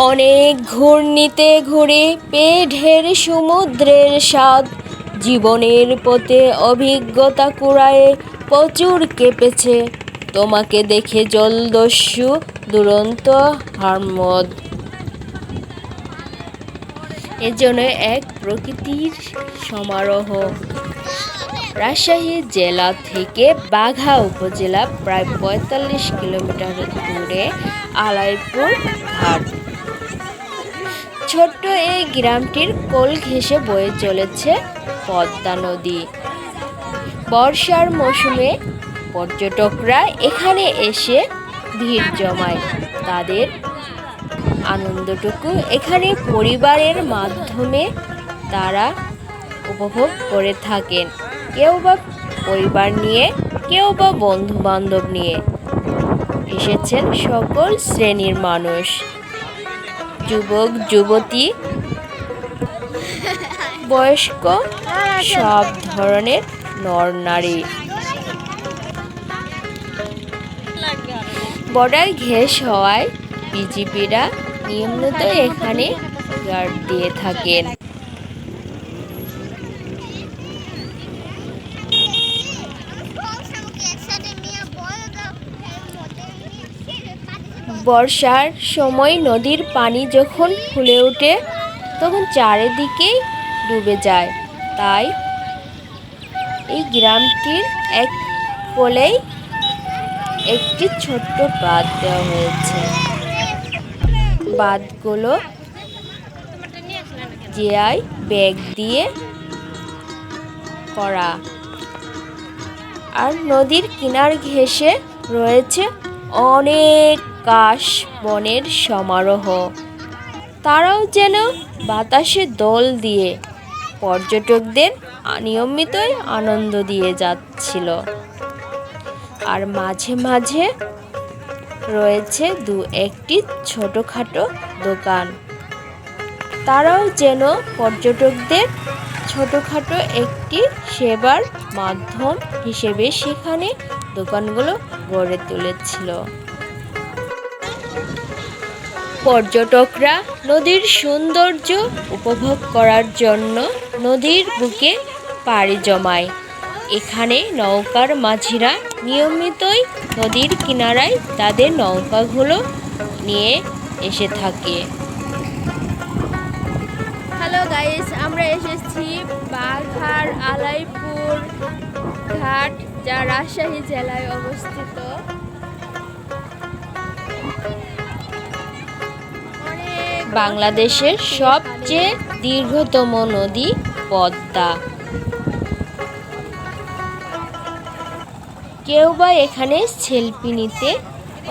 অনেক ঘূর্ণিতে ঘুরে পেয়ে ঢের সমুদ্রের স্বাদ, জীবনের পথে অভিজ্ঞতা কুড়ায়ে প্রচুর কেঁপেছে, তোমাকে দেখে জলদস্যু দুরন্ত হারমদ। এজন্য এক প্রকৃতির সমারোহ। রাজশাহী জেলা থেকে বাঘা উপজেলা প্রায় ৪৫ কিলোমিটার দূরে আলাইপুর ঘাট। ছোট্ট এই গ্রামটির কোল ঘেঁষে বয়ে চলেছে পদ্মা নদী। বর্ষার মৌসুমে পর্যটকরা এখানে এসে ভিড় জমায়। তাদের আনন্দটুকু এখানে পরিবারের মাধ্যমে তারা উপভোগ করে থাকেন। কেউ বা পরিবার নিয়ে, কেউ বা বন্ধু বান্ধব নিয়ে এসেছেন সকল শ্রেণীর মানুষ, যুবক যুবতী, বয়স্ক, সব ধরনের নর নারী। বর্ডার ঘেঁষ হওয়ায় বিজিবিরা নিয়মিত এখানে গার্ড দিয়ে থাকেন। বর্ষার সময় নদীর পানি যখন ফুলে ওঠে তখন চারিদিকেই ডুবে যায়। তাই এই গ্রামটির এক কোলেই একটি ছোট্ট বাঁধ দেওয়া হয়েছে। বাঁধগুলো জিআই ব্যাগ দিয়ে করা। আর নদীর কিনার ঘেঁষে রয়েছে অনেক কাশ বনের সমারোহ। তারাও যেন বাতাসে দোল দিয়ে পর্যটকদের নিয়মিতই আনন্দ দিয়ে যাচ্ছিল। আর মাঝে মাঝে রয়েছে দু একটি ছোটোখাটো দোকান। তারাও যেন পর্যটকদের ছোটোখাটো একটি সেবার মাধ্যম হিসেবে সেখানে দোকানগুলো গড়ে তুলেছিল। পর্যটকরা নদীর সৌন্দর্য উপভোগ করার জন্য নদীর বুকে পাড়ি জমায়। এখানে নৌকার মাঝিরা নিয়মিতই নদীর কিনারায় তাদের নৌকাগুলো নিয়ে এসে থাকে। হ্যালো গাইস, আমরা এসেছি বাঘার আলাইপুর ঘাট, যা রাজশাহী জেলায় অবস্থিত। বাংলাদেশের সবচেয়ে দীর্ঘতম নদী পদ্মা। কেউ বা এখানে সেলফি নিতে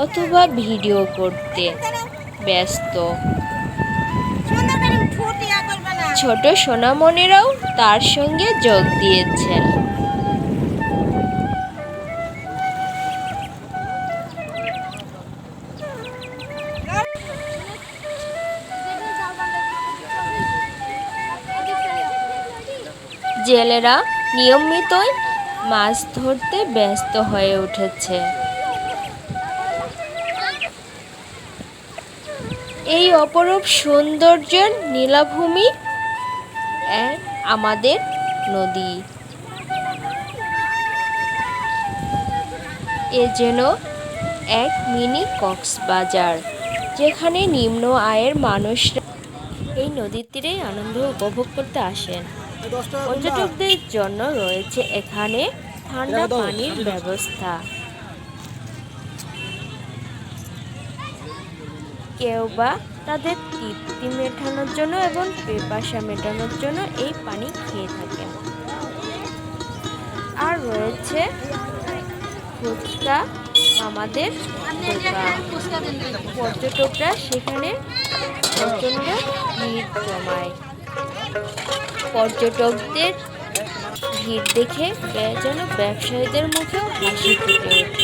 অথবা ভিডিও করতে ব্যস্ত। ছোট সোনামণিরাও তার সঙ্গে যোগ দিয়েছেন। জেলেরা নিয়মিতই মাছ ধরতে ব্যস্ত হয়ে উঠেছে। এই অপরূপ সৌন্দর্যের নীলাভূমি আমাদের নদী। এ যেন এক মিনি কক্সবাজার, যেখানে নিম্ন আয়ের মানুষরা এই নদীর তীরে আনন্দ উপভোগ করতে আসেন। পর্যটকদের জন্য রয়েছে এখানে ঠান্ডা পানির ব্যবস্থা। কেউ বা তাদের তৃপ্তি মেটানোর জন্য এবং পিপাসা মেটানোর জন্য এই পানি খেয়ে থাকেন। আর রয়েছে ফুচকা আমাদের দোকান। পর্যটকরা সেখানে প্রচণ্ড ভিড় জমায়। পর্যটকদের ভিড় দেখে যেন ব্যবসায়ীদের মুখেও হাসি ফুটে ওঠে।